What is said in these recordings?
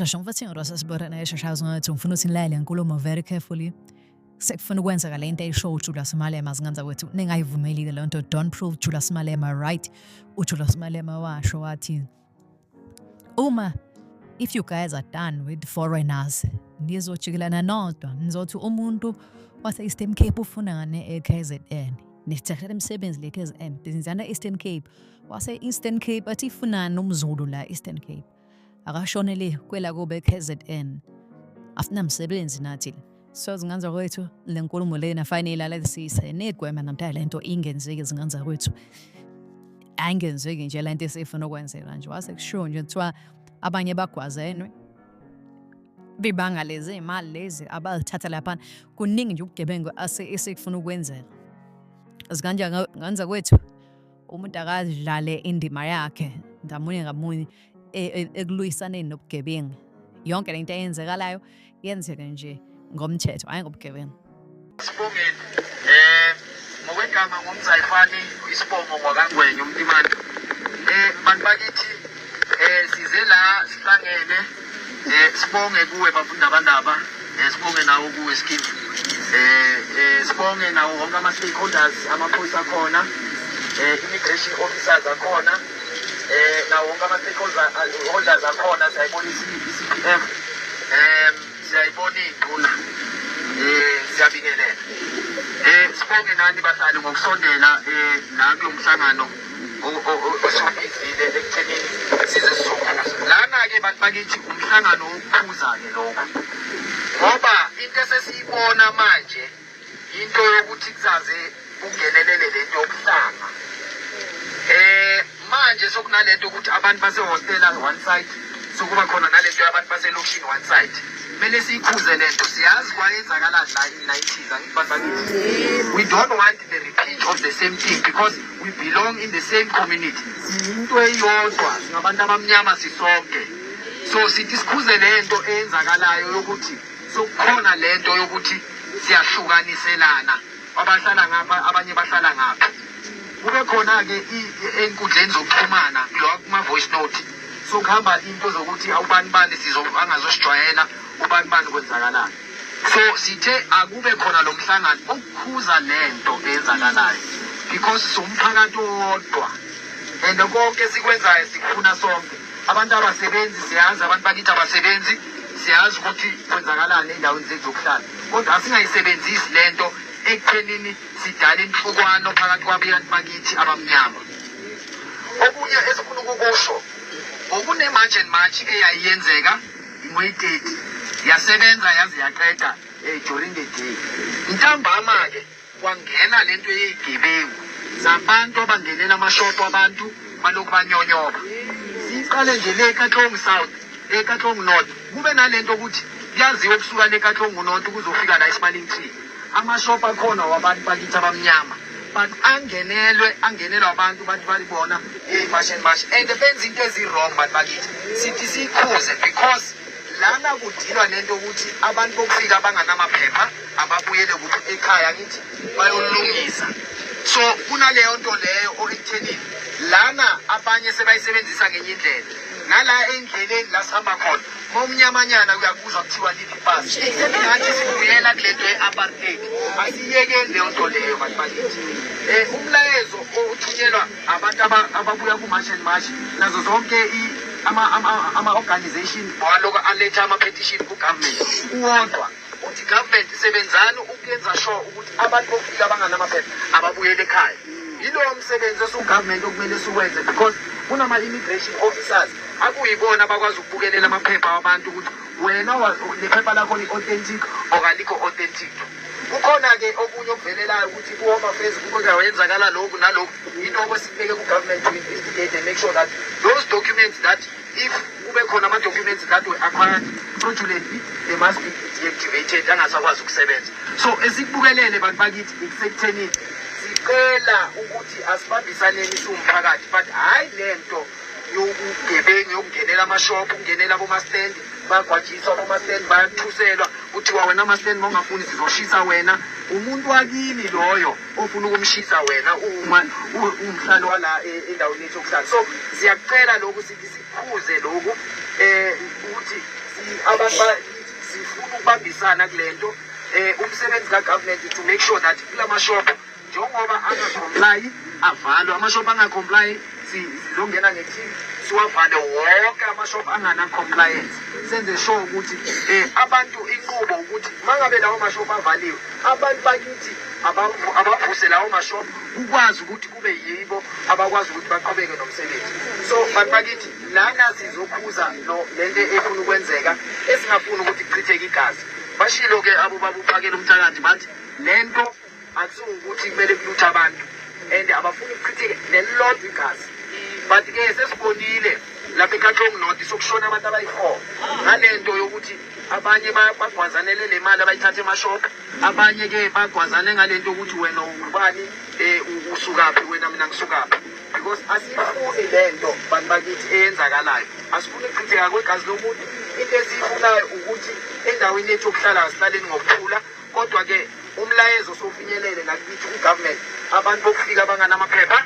Shashong vatsing rosas bora na shashazon tumfuno sinlele nkulumo very carefully. Sekufuna ukwenza lento eyishow Julius Malema zinganza kwethu ningayivumelile le nto. Don't prove Julius Malema right. uJulius Malema washo wathi if you guys are done with foreigners nizojikelana nodwa nizothi umuntu wase Eastern Cape ufunane eKZN nisithathela imisebenzi le KZN bizizana Eastern Cape wase Eastern Cape athi funana nomzulu la Eastern Cape akashonele kwela kube KZN afuna umsebenzi nathi so zinganza kwethu le nkulumo lena fanele la sise negwema namtha lento ingenzeke zinganza kwethu ayingenzeki nje lento esifuna ukwenzela nje wase kusho nje kuthiwa abanye bagwazenwe bibanga lezi imali lezi abazithatha lapha kuningi nje ubugebengu esikufuna ukwenzela azikanje nganza kwethu umuntu akadlale indima yakhe ngamunye ekulwisaneni nobugebengu yonke lento eyenzekalayo yenzeke nje ngomthetho hayi ngobugebengu. Sibongeni ngokwegama ngomzayifani isibongo ngokangwenye umtimani bantu bakithi size la sihlangene sibonge kuwe bafunda abandaba sibonge nawo kuwe Skifu sibonge nawo wonke ama stakeholders amaphoyisa akhona immigration officers akhona nawo wonke ama stakeholders akhona sayibona iCPF siyayibona induna siyabingelela sibonge nani bahlali ngokusondela nakulo mhlangano osubizile ekuthenini size sizokhuza lana ke bantu bakithi umhlangano wokukhuza ke lokho ngoba into esesiyibona manje into yokuthi kuzaze ungenelele lento yokuhlanga manje sokunalento ukuthi abantu base hostela one side sokuba khona nalento yabantu base location one side mele sikhuze lento siyazi kwayenzakala la in 90s angibantu we don't want the repeat of the same thing because we belong in the same community into eyodwa singabantu abamnyama sisonke so sithi sikhuze lento eyenzakalayo yokuthi sokukhona lento yokuthi siyahlukaniselana abahlala ngapha abanye bahlala ngapha kube khona ke enkundleni zokuxhumana lo kuma voice note so kuhamba into zokuthi awubani angazosijwayela ubani kwenzakalana so sithe akube khona lo mhlangano ukukhuza lento eyenzakalayo because somphakathi wodwa and konke sikwenzayo sikufuna sonke abantu abasebenzi siyazi abantu bakithi abasebenzi siyazi ukuthi kwenzakalana endaweni zethu zokuhlala kodwa asingayisebenzisi lento ekuthenini sidala inhlukwana phakathi kwabantu bakithi abamnyama okunye esifuna ukukusho okune manje eyayenzeka imwedeti yasebenza yazi yaqeda during the day intambama ke kwangena lento yezigebengu zabantu abangenela amashopo abantu balokhu banyonyoba siqale nje le Katlong South eKatlong North kube nalento ukuthi yaziwe kusuka le Katlong North kuzofika la eSmiling Tree amashopo akhona wabantu bakithi abamnyama but angenelwa abantu bathi balibona fashion march and benza into ezi-wrong bantu bakithi sithi sikhuze because lana kudilwa lento ukuthi abantu bokufika abanganamaphepha ababuyele kuphi ekhaya ngithi bayolungisa so kunaleyo nto leyo okuthenini lana abanye sebayisebenzisa ngenye indlela ngala endleleni la sihamba khona momnyamanyana kuyakuzwa kuthiwa liphi ibhasi ngathi sibuyela kulento ye-apartheid asiyekeli leyo nto leyo bantu bakithi umlayezo othunyelwa abantu ababuya ku-march and march nazo zonke ama-organization waloko aletha ama-petition ku-government uwodwa uthi government isebenzani ukuyenza sure ukuthi abantu bokufika abanganamaphepha ababuyele ekhaya yilowo msebenzi osu-government okumele siwenze because kunama-immigration officers akuyibona abakwazi ukubukelela amaphepha wabantu ukuthi wena nephepha lakho li-authentic okalikho authentic kukhona-ke okunye okuvelelayo ukuthi kuwoma-Facebook kuyawenzakala lokhu nalokhu yiloko sibeke ku-government to investigate and make sure that those documents that if kube khona ama-documents that were acquired fraudulently they must be deactivated angasakwazi ukusebenza so esikubukelele bantu bakithi ekusekuthenini sicela ukuthi asibambisaneni siwumphakathi but hhayi lento yobugebengu yokungenela amashopu ukungenela abomastand bagwajiswa abomastand bayathuselwa kuthiwa wena amastand mawungafuni sizoshisa wena umuntu wakini loyo ofuna ukumshisa wena umhlalo wala endaweni yethu yokuhlala so siyacela lokhu sithi sikhuze lokhu ukuthi abantu sifuna ukubambisana kule nto umsebenzi kagovernment to make sure that kula mashop njengoba angacomply avalwe amashop angacomply sizongena ngeteam siwavale wonke amashop angana-compliance senze sure ukuthi abantu inqubo ukuthi mangabe lawo mashop avaliwe abantu bakithi abavuse lawo mashop ukwazi ukuthi kube yibo abakwazi ukuthi baqhubeke nomsebenzi. So bantu bakithi lana sizokhuza lento efuna ukwenzeka esingafuni ukuthi kuchitheke igazi. Bashilo-ke abo babuphakela umthakathi bathi lento akusukuthi kumele kuluthe abantu and abafuni ukuchitheke nelilodwa igazi. But-ke sesibonile lapha eKatlong North sokushona abantu abayi-4 ngalento yokuthi abanye bagwazanele le mali abayithathe emashop, abanye-ke bagwazane ngalento yokuthi wena ubani usukaphi wena mina ngisukaphi. Because asifuni lento bantu bakithi eyenzakalayo, asifuni ukuchitheka kwegazi lomuntu. Into esiyifunayo ukuthi endaweni yethu yokuhlala asihlaleni ngokuthula, kodwa-ke umlayezo sofinyelele nakithi ku-government abantu bokufika abanganamaphepha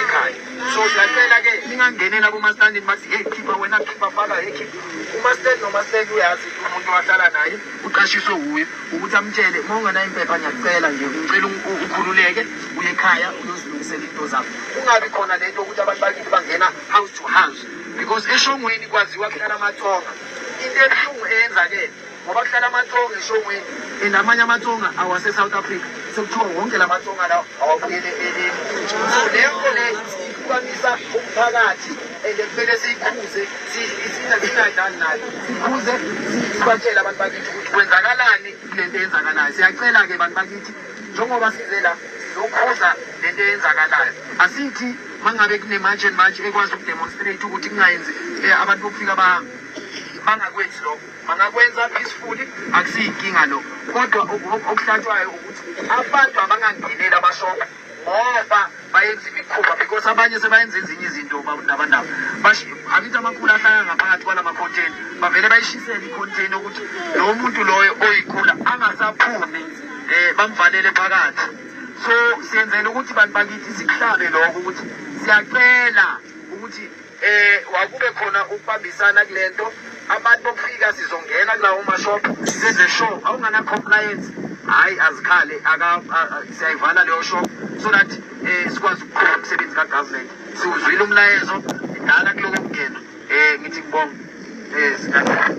ekhaya. So siyacela-ke ningangenela kuma-standini bathi hey khipha wena khipha faka hey khipha uma-stand noma-stand uyazi umuntu wahlala naye uqashiswe wuye ukuthi amtshele uma unganayo impepha ngiyacela nje ngicela ukhululeke uye ekhaya uyozilungisela into zakho. Kungabi khona lento ukuthi abantu bakithi bangena house to house because eShongweni kwaziwa kuhlala amathonga. Into ebuhlungu eyenzakele ngoba kuhlala amathonga eShongweni and amanye amathonga awase-South Africa sekuthiwa wonke la mathonga lawo awabuyele eleni. So leyo nto le ikwanisa umphakathi and kumele siyikhuze singadlali nayo sikhuze sibatshele abantu bakithi ukuthi kwenzakalani lento eyenzakalayo. Siyacela-ke bantu bakithi njengoba size la sizokhuza lento eyenzakalayo. Asithi mangabe kune-march and march ekwazi ukudemonstrate ukuthi kungayenzi abantu bokufika bangakwenzi lokho, bangakwenza peacefully akusiyinkinga lokho. Kodwa okuhlatshwayo ukuthi abantu abangangeneli amashop ngoba bayenza imikhuba because abanye sebayenza ezinye izinto nabandaba abithi amakhulu ahlala ngaphakathi kwalama-container bavele bayishisele i-container ukuthi lowo muntu loyo oyikhula angasaphumi bamvalele phakathi. So siyenzela ukuthi bantu bakithi sikuhlabe lokho ukuthi siyacela ukuthi wakube khona ukubambisana kule nto. Abantu bokufika sizongena kulawo mashop senze sure awungana-compliance hayi azikhale siyayivala leyo shop so that sikwazi ukuqhuba umsebenzi kagovernment. Siwuzwile umlayezo idala kuloko kungena ngithi ngibonge singaqala.